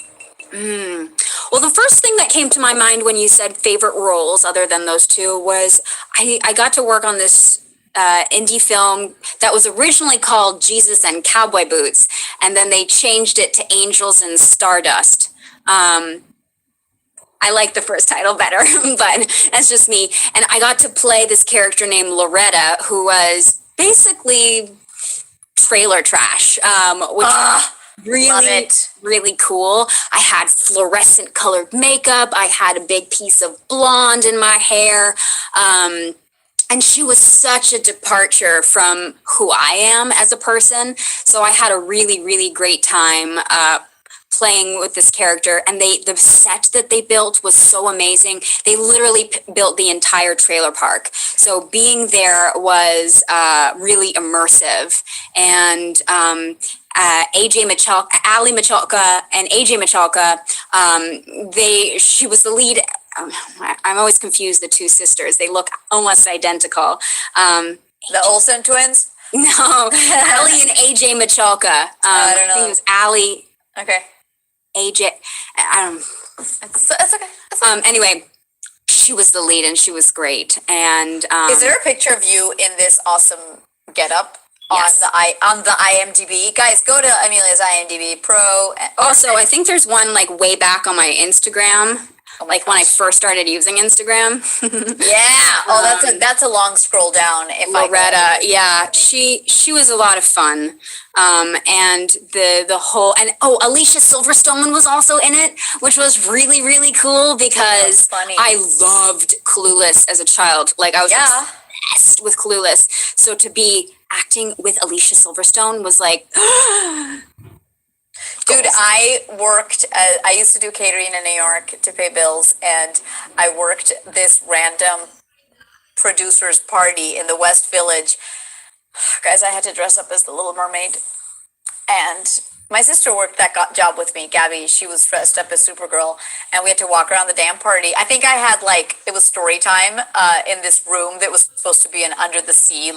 Well, the first thing that came to my mind when you said favorite roles, other than those 2, was I got to work on this indie film that was originally called Jesus and Cowboy Boots, and then they changed it to Angels and Stardust. I like the first title better, but that's just me. And I got to play this character named Loretta, who was basically trailer trash, which really cool. I had fluorescent colored makeup. I had a big piece of blonde in my hair. And she was such a departure from who I am as a person. So I had a really, really great time playing with this character, and the set that they built was so amazing. They literally built the entire trailer park. So being there was really immersive. And Ali Michalka and AJ Michalka, she was the lead. I'm always confused, the two sisters. They look almost identical. The Olsen twins? No, Ali and AJ Michalka. I don't know. I think it was Ali, Okay. AJ. I don't. It's okay. It's okay. Anyway, she was the lead and she was great. And Is there a picture of you in this awesome getup Yes. on the IMDb? Guys, go to Amelia's IMDb Pro. also, I think there's one like way back on my Instagram, Oh my like when I gosh. first started using Instagram. Yeah. Oh, that's a long scroll down. If Loretta, yeah, she was a lot of fun. And the whole, and Alicia Silverstone was also in it, which was really, really cool because funny. I loved Clueless as a child. Like I was Yeah. obsessed with Clueless. So to be acting with Alicia Silverstone was like, Dude, I used to do catering in New York to pay bills, and I worked this random producer's party in the West Village. Guys, I had to dress up as the Little Mermaid. And my sister worked that job with me, Gabby. She was dressed up as Supergirl, and we had to walk around the damn party. I think I had it was story time in this room that was supposed to be an under the sea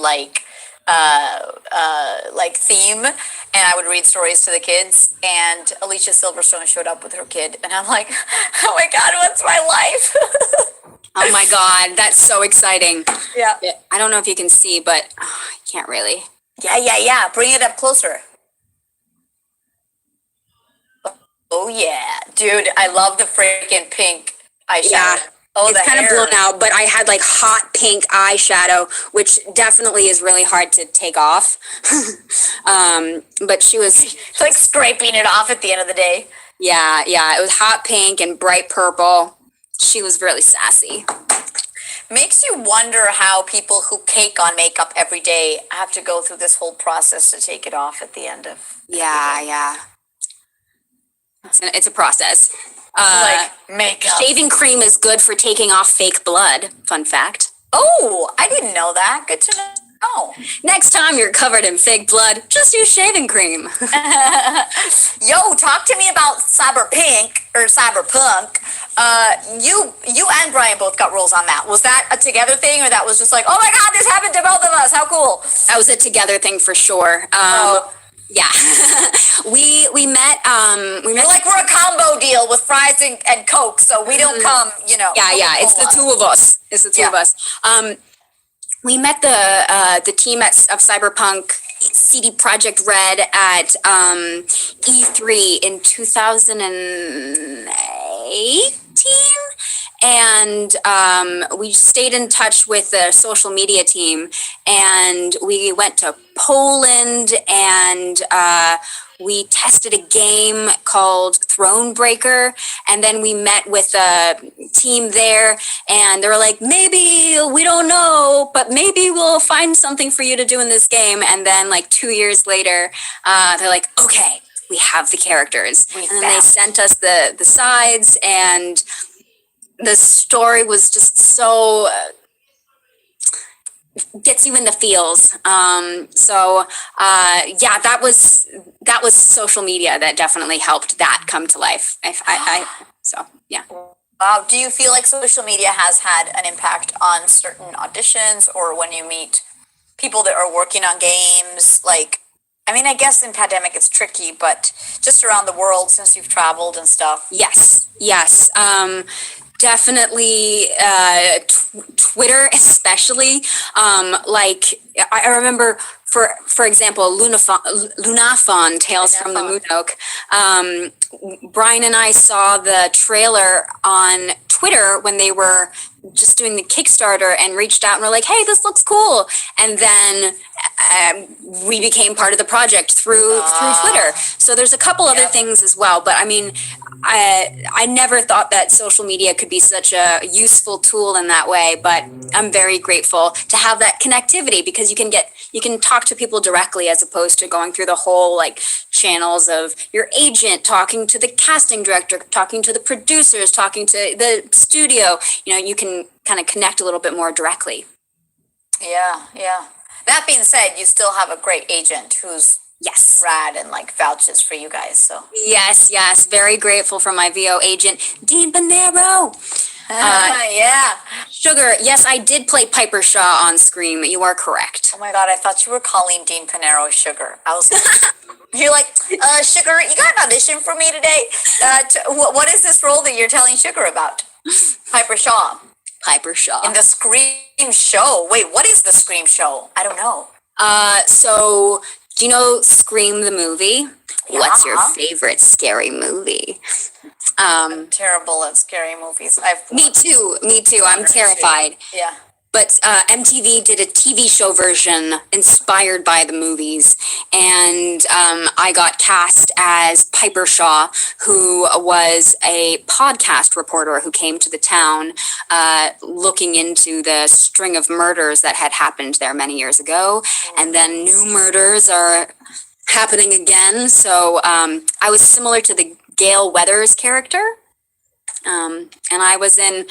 theme, and I would read stories to the kids, and Alicia Silverstone showed up with her kid, and I'm like, oh my God, what's my life? oh my God, that's so exciting. Yeah. I don't know if you can see, but I can't really. Yeah. Bring it up closer. Oh yeah, dude, I love the freaking pink eyeshadow. Yeah. Oh, It's the kind of hair. blown out, but I had like hot pink eyeshadow, which definitely is really hard to take off. But she was, It's like scraping it off at the end of the day. yeah, it was hot pink and bright purple. She was really sassy. Makes you wonder how people who cake on makeup every day have to go through this whole process to take it off at the end of. Yeah. It's a process. Makeup. Shaving cream is good for taking off fake blood. Fun fact. Oh, I didn't know that. Good to know. Next time you're covered in fake blood, just use shaving cream. Yo, talk to me about Cyberpunk. You and Brian both got roles on that. Was that a together thing, or that was just like, oh my God, this happened to both of us? How cool. That was a together thing for sure. Yeah, we met. We're like, we're a combo deal with fries and Coke, so we don't come, Yeah. It's the two of us. We met the team of Cyberpunk CD Projekt Red at E3 in 2018. And we stayed in touch with the social media team, and we went to Poland, and we tested a game called Thronebreaker, and then we met with a team there, and they were like, maybe, we don't know, but maybe we'll find something for you to do in this game. And then 2 years later, they're like, okay, we have the characters. And then they sent us the sides, and the story was just so gets you in the feels. That was social media that definitely helped that come to life. Wow. Do you feel like social media has had an impact on certain auditions, or when you meet people that are working on games? I guess in pandemic it's tricky, but just around the world, since you've traveled and stuff. Yes. Definitely Twitter, especially. I remember, for example, Lunafon, Tales from the Moon Oak. Brian and I saw the trailer on Twitter when they were just doing the Kickstarter, and reached out and were like, hey, this looks cool. And then we became part of the project through Twitter. So there's a couple other things as well. But I never thought that social media could be such a useful tool in that way, but I'm very grateful to have that connectivity, because you can get you can talk to people directly as opposed to going through the whole like channels of your agent talking to the casting director, talking to the producers, talking to the studio. You can kind of connect a little bit more directly. Yeah, yeah. That being said, you still have a great agent who's Yes. rad and like vouches for you guys. So Yes. Very grateful for my VO agent, Dean Bonero. yeah. Sugar, yes, I did play Piper Shaw on Scream. You are correct. Oh my God, I thought you were calling Dean Panero Sugar. I was you're like, Sugar, you got an audition for me today? What is this role that you're telling Sugar about? Piper Shaw. Piper Shaw. In the Scream show. Wait, what is the Scream show? I don't know. So do you know Scream the movie? Yeah. What's your favorite scary movie? I'm terrible at scary movies. Me too. I'm terrified. Yeah. But MTV did a TV show version inspired by the movies, and I got cast as Piper Shaw, who was a podcast reporter who came to the town looking into the string of murders that had happened there many years ago, and then new murders are happening again. So I was similar to the Gail Weathers character, and I was in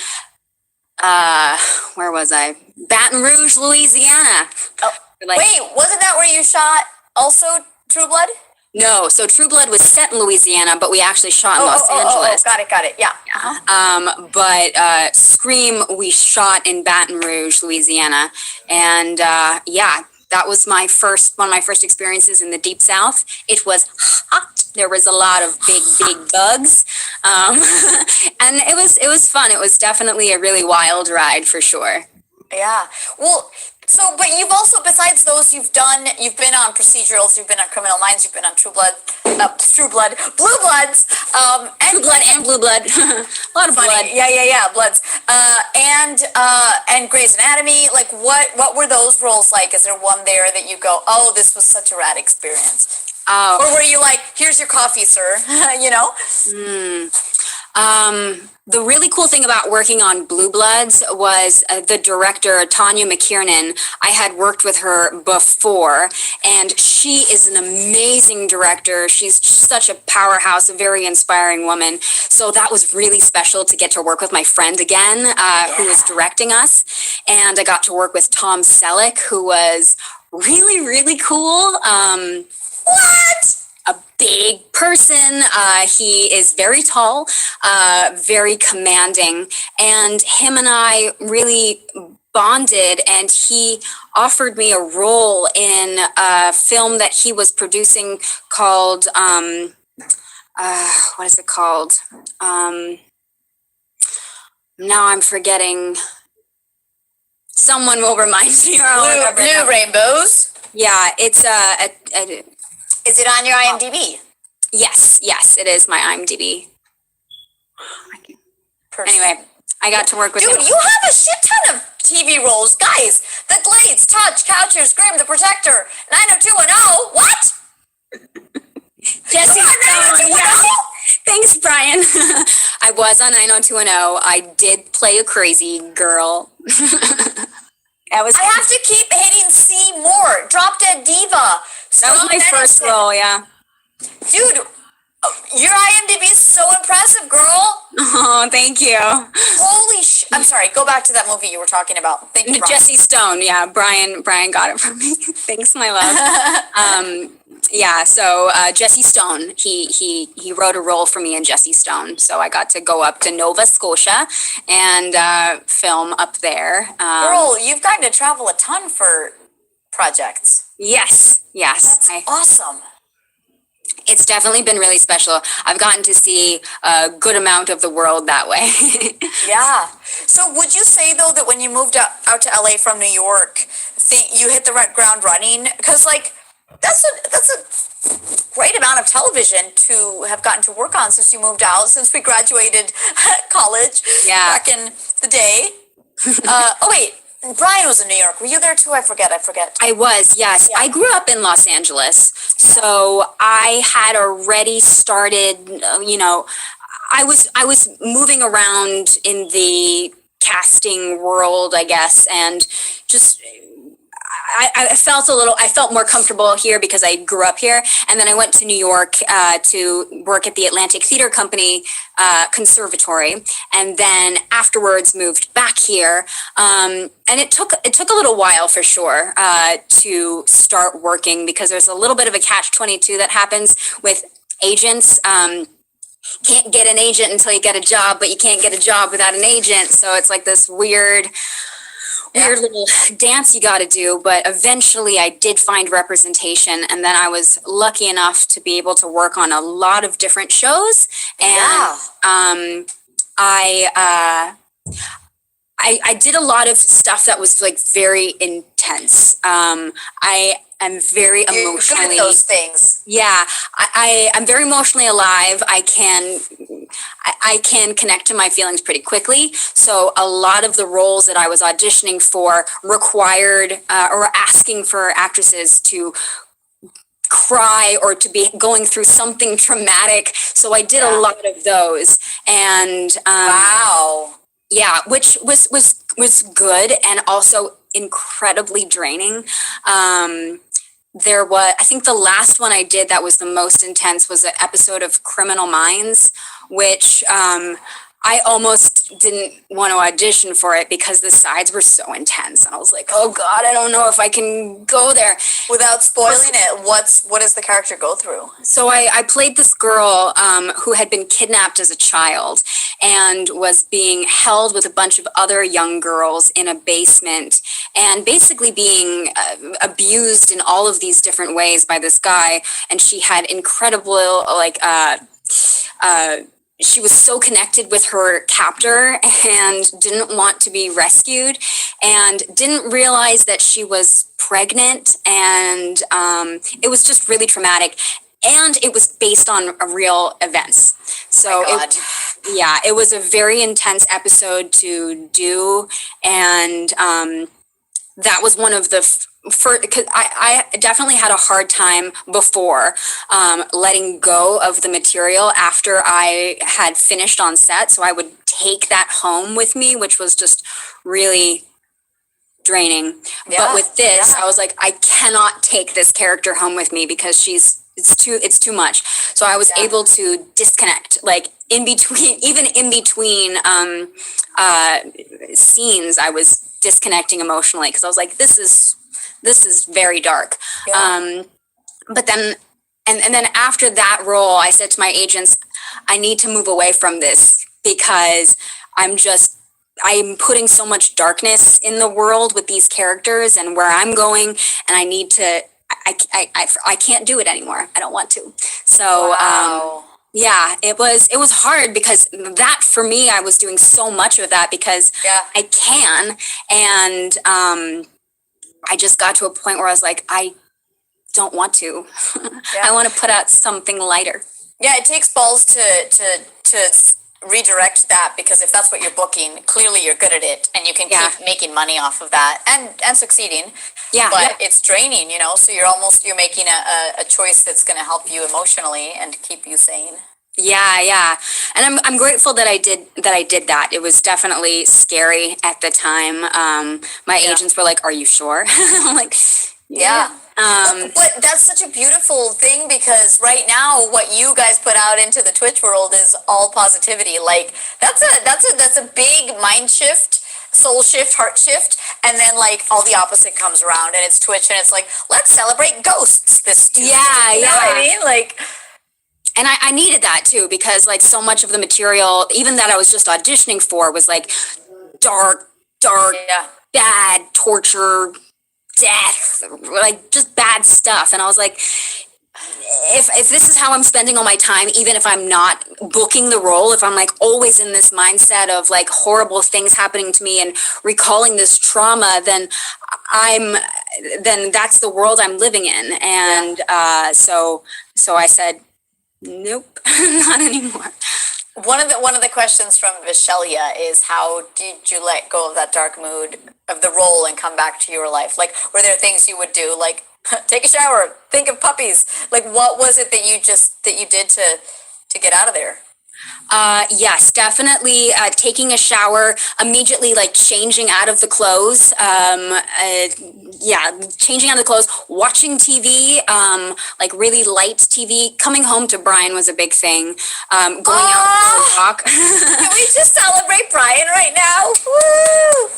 where was I? Baton Rouge, Louisiana. Oh, wait, wasn't that where you shot also True Blood? No, so True Blood was set in Louisiana, but we actually shot in Los Angeles. Got it. Yeah. But Scream, we shot in Baton Rouge, Louisiana, and that was one of my first experiences in the Deep South. It was hot. There was a lot of big bugs, and it was fun. It was definitely a really wild ride for sure. Yeah. Well, but you've also, besides those, you've been on procedurals, you've been on Criminal Minds, you've been on Blue Bloods, True Blood and Blue Blood, a lot of blood. Yeah, Bloods, and Grey's Anatomy. Like, what were those roles like? Is there one there that you go, oh, this was such a rad experience? Or were you like, here's your coffee, sir? The really cool thing about working on Blue Bloods was the director, Tanya McKiernan. I had worked with her before, and she is an amazing director. She's such a powerhouse, a very inspiring woman. So that was really special to get to work with my friend again, who was directing us. And I got to work with Tom Selleck, who was really, really cool. What? A big person. He is very tall, very commanding, and him and I really bonded, and he offered me a role in a film that he was producing called, what is it called? Now I'm forgetting. Someone will remind me. Blue Rainbows? Yeah, it's Is it on your IMDb? Yes, it is my IMDb. Anyway, I got to work with him. Dude, you have a shit ton of TV roles. Guys, The Glades, Touch, Coucher, Scream, The Protector, 90210. What? Jesse Stone, yeah. Thanks, Brian. I was on 90210. I did play a crazy girl. I have to keep hitting C more. Drop Dead Diva. That was my first role, yeah. Dude, your IMDb is so impressive, girl. Oh, thank you. Holy I'm sorry, go back to that movie you were talking about. Thank you, Brian. Jesse Stone, yeah. Brian got it for me. Thanks, my love. So Jesse Stone, he wrote a role for me in Jesse Stone. So I got to go up to Nova Scotia and film up there. Girl, you've gotten to travel a ton for projects. Yes. That's awesome. It's definitely been really special. I've gotten to see a good amount of the world that way. Yeah. So would you say, though, that when you moved out to LA from New York, you hit the ground running? Because, like, that's a great amount of television to have gotten to work on since you moved out, since we graduated college back in the day. Wait. Brian was in New York. Were you there too? I forget. I was, yes. Yeah. I grew up in Los Angeles. So I had already started, I was moving around in the casting world, I guess, and just I felt more comfortable here because I grew up here. And then I went to New York to work at the Atlantic Theater Company Conservatory. And then afterwards moved back here. And it took a little while for sure to start working, because there's a little bit of a catch-22 that happens with agents. Can't get an agent until you get a job, but you can't get a job without an agent. So it's like this weird little dance you got to do. But eventually I did find representation, and then I was lucky enough to be able to work on a lot of different shows. And I did a lot of stuff that was like very intense. I'm very emotionally. You're good at those things. Yeah, I'm very emotionally alive. I can connect to my feelings pretty quickly. So a lot of the roles that I was auditioning for required or asking for actresses to cry or to be going through something traumatic. So I did a lot of those. And wow. Yeah, which was good and also incredibly draining. I think the last one I did that was the most intense was an episode of Criminal Minds, which I almost didn't want to audition for it because the sides were so intense. And I was like, oh God, I don't know if I can go there. Without spoiling it, what does the character go through? So I played this girl who had been kidnapped as a child and was being held with a bunch of other young girls in a basement and basically being abused in all of these different ways by this guy. And she had incredible, she was so connected with her captor and didn't want to be rescued and didn't realize that she was pregnant. And it was just really traumatic. And it was based on real events. So it was a very intense episode to do. And that was one of the because I definitely had a hard time before letting go of the material after I had finished on set. So I would take that home with me, which was just really draining. But with this, I was like, I cannot take this character home with me because it's too much. So I was able to disconnect, like in between scenes, I was disconnecting emotionally because I was like, this is very dark. But then, and then after that role, I said to my agents, I need to move away from this because I'm putting so much darkness in the world with these characters and where I'm going, and I need to, I can't do it anymore. I don't want to. So, it was hard because that for me, I was doing so much of that because I can. And, I just got to a point where I was like, I don't want to. I want to put out something lighter. Yeah, it takes balls to redirect that, because if that's what you're booking, clearly you're good at it and you can keep making money off of that and succeeding. But it's draining, so you're making a choice that's going to help you emotionally and keep you sane. Yeah. And I'm grateful that I did that. It was definitely scary at the time. My agents were like, "Are you sure?" I'm like, "Yeah." But that's such a beautiful thing, because right now what you guys put out into the Twitch world is all positivity. Like that's a big mind shift, soul shift, heart shift, and then like all the opposite comes around and it's Twitch and it's like, let's celebrate ghosts this Tuesday. You know what I mean? Like, and I needed that too, because like so much of the material, even that I was just auditioning for, was like dark, bad, torture, death, like just bad stuff. And I was like, if this is how I'm spending all my time, even if I'm not booking the role, if I'm like always in this mindset of like horrible things happening to me and recalling this trauma, then that's the world I'm living in. And so I said, nope, not anymore. One of the questions from Vishelia is, how did you let go of that dark mood of the role and come back to your life? Like, were there things you would do, like take a shower, think of puppies? Like, what was it that you did to get out of there? Yes, definitely. Taking a shower, immediately like changing out of the clothes. Yeah, changing out of the clothes, watching TV, like really light TV. Coming home to Brian was a big thing. Going out for a walk. Can we just celebrate Brian right now? Woo!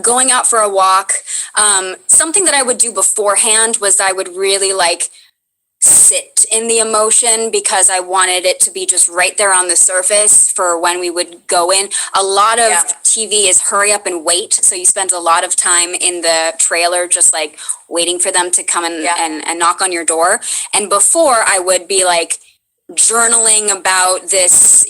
Going out for a walk. Something that I would do beforehand was I would really like sit in the emotion because I wanted it to be just right there on the surface for when we would go in. A lot of TV is hurry up and wait. So you spend a lot of time in the trailer just like waiting for them to come and knock on your door. And before I would be like journaling about this,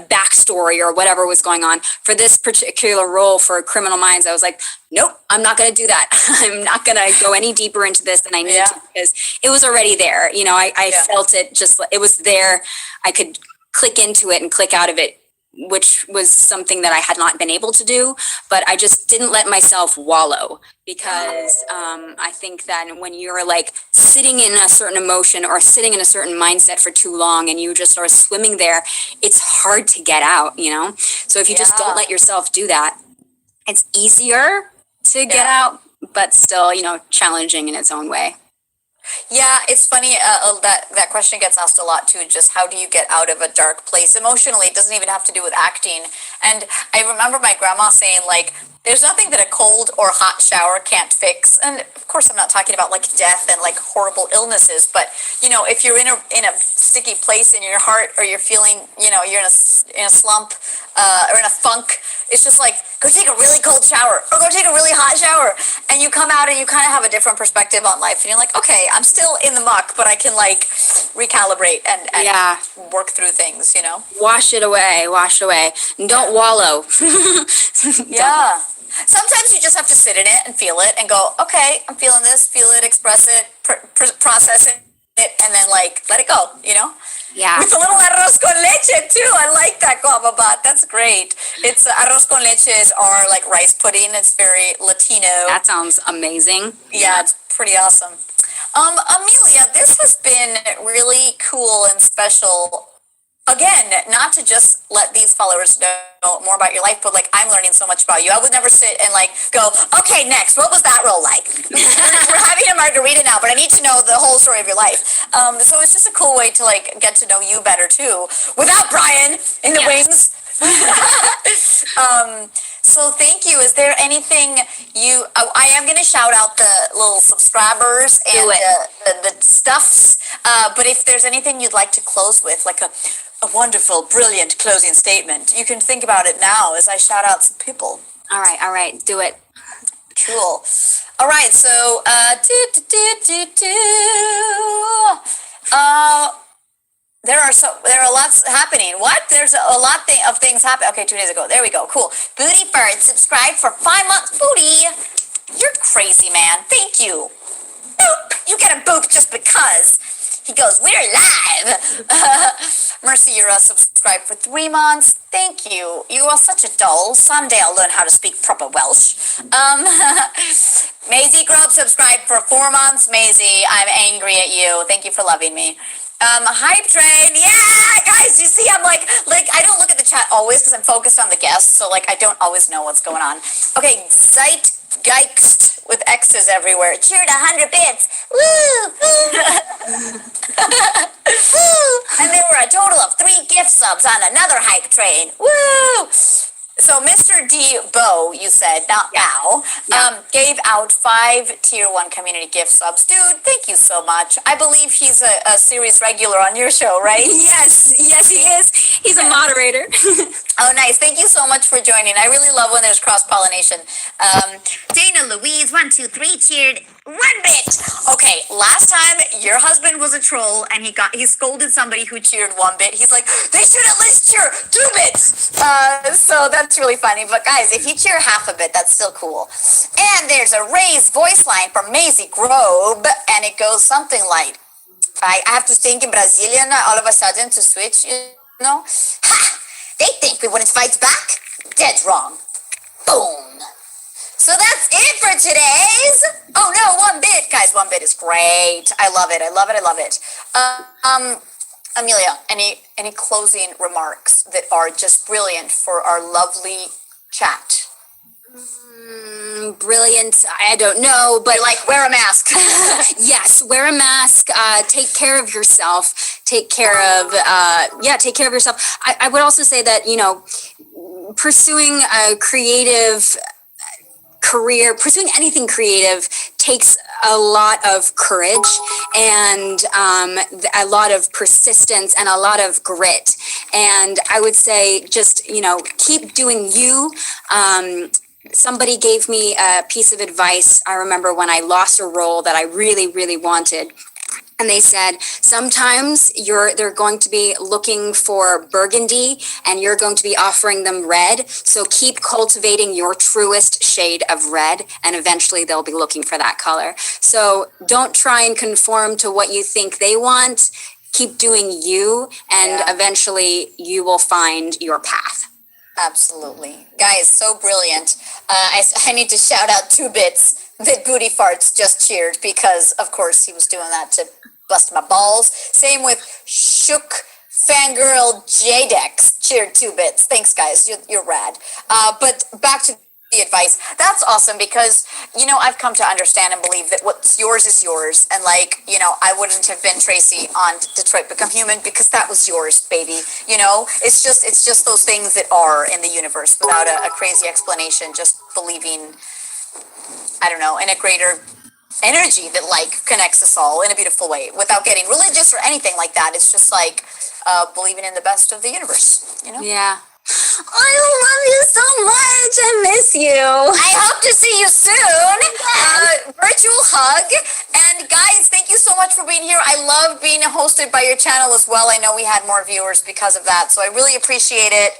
backstory or whatever was going on. For this particular role for Criminal Minds, I was like, nope, I'm not going to do that. I'm not going to go any deeper into this than I need to because it was already there. I felt it it was there. I could click into it and click out of it, which was something that I had not been able to do, but I just didn't let myself wallow because I think that when you're like sitting in a certain emotion or sitting in a certain mindset for too long and you just are swimming there, it's hard to get out, So if you just don't let yourself do that, it's easier to get out, but still, challenging in its own way. Yeah, it's funny that question gets asked a lot too. Just how do you get out of a dark place emotionally? It doesn't even have to do with acting. And I remember my grandma saying like, "There's nothing that a cold or hot shower can't fix." And of course, I'm not talking about like death and like horrible illnesses, but if you're in a sticky place in your heart, or you're feeling, you're in a slump or in a funk, it's just like, go take a really cold shower or go take a really hot shower. And you come out and you kind of have a different perspective on life. And you're like, okay, I'm still in the muck, but I can like recalibrate and work through things, Wash it away. And don't wallow. Yeah. Sometimes you just have to sit in it and feel it and go, okay, I'm feeling this, feel it, express it, process it, and then like, let it go, Yeah. With a little arroz con leche too. I like that, Guavabat. That's great. It's arroz con leches are like rice pudding. It's very Latino. That sounds amazing. Yeah, it's pretty awesome. Amelia, this has been really cool and special. Again, not to just let these followers know more about your life, but like I'm learning so much about you. I would never sit and like go, okay, next, what was that role like? We're having a margarita now, but I need to know the whole story of your life. So it's just a cool way to like get to know you better too, without Brian in the wings. So thank you. Is there anything I am going to shout out the little subscribers and the stuffs, but if there's anything you'd like to close with, like a wonderful, brilliant closing statement, you can think about it now as I shout out some people. All right, do it. Cool. All right, so there are lots happening. What? There's a lot of things happening. Okay, 2 days ago. There we go. Cool. Booty Bird subscribed for 5 months. Booty, you're crazy, man. Thank you. Boop. You get a boop just because. He goes, we're live. Mercy, you're subscribed for 3 months. Thank you. You are such a doll. Someday I'll learn how to speak proper Welsh. Maisie Grove subscribed for 4 months. Maisie, I'm angry at you. Thank you for loving me. Hype train, yeah, guys, you see, I'm like, I don't look at the chat always because I'm focused on the guests, so like, I don't always know what's going on. Okay, Zeitgeist with X's everywhere. Cheered 100 bits. Woo! Woo! And there were a total of 3 gift subs on another hype train. Woo! So Mr. D. Bo, you said, not now, gave out 5 tier 1 community gift subs. Dude, thank you so much. I believe he's a series regular on your show, right? Yes, he is. He's a moderator. Oh, nice. Thank you so much for joining. I really love when there's cross-pollination. Dana Louise, 1, 2, 3, cheered 1 bit. Okay, last time your husband was a troll and he scolded somebody who cheered 1 bit. He's like, they should at least cheer 2 bits. So that's really funny. But guys, if you cheer half a bit, that's still cool. And there's a raised voice line from Maisie Grove, and it goes something like, I have to think in Brazilian all of a sudden to switch, Ha! They think we wouldn't fight back? Dead wrong. Boom. So that's it for today's. Oh no, 1 bit. Guys, 1 bit is great. I love it. Amelia, any closing remarks that are just brilliant for our lovely chat? Brilliant. I don't know, but You're like, wear a mask. yes, wear a mask. Take care of yourself. Take care of take care of yourself. I would also say that, you know, pursuing a creative career, pursuing anything creative takes a lot of courage and a lot of persistence and a lot of grit. And I would say just, you know, keep doing you. Somebody gave me a piece of advice. I remember when I lost a role that I really, really wanted. And they said, sometimes they're going to be looking for burgundy and you're going to be offering them red. So keep cultivating your truest shade of red and eventually they'll be looking for that color. So don't try and conform to what you think they want. Keep doing you and eventually you will find your path. Absolutely. Guys, so brilliant. I need to shout out 2 bits that Booty Farts just cheered because, of course, he was doing that to bust my balls. Same with Shook Fangirl JDex cheered 2 bits. Thanks, guys. You're rad. But back to the advice. That's awesome because, you know, I've come to understand and believe that what's yours is yours. And like, you know, I wouldn't have been Tracy on Detroit Become Human because that was yours, baby. You know, it's just those things that are in the universe without a crazy explanation, just believing, I don't know, in a greater energy that like connects us all in a beautiful way without getting religious or anything like that. It's just like believing in the best of the universe, you know? Yeah. I love you so much. I miss you. I hope to see you soon. Virtual hug. And guys, thank you so much for being here. I love being hosted by your channel as well. I know we had more viewers because of that, so I really appreciate it.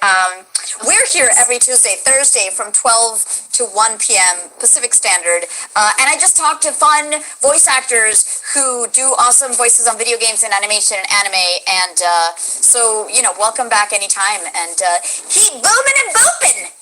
We're here every Tuesday, Thursday from 12 to 1 p.m. Pacific Standard. And I just talked to fun voice actors who do awesome voices on video games and animation and anime. And so, you know, welcome back anytime. And keep booming and booping.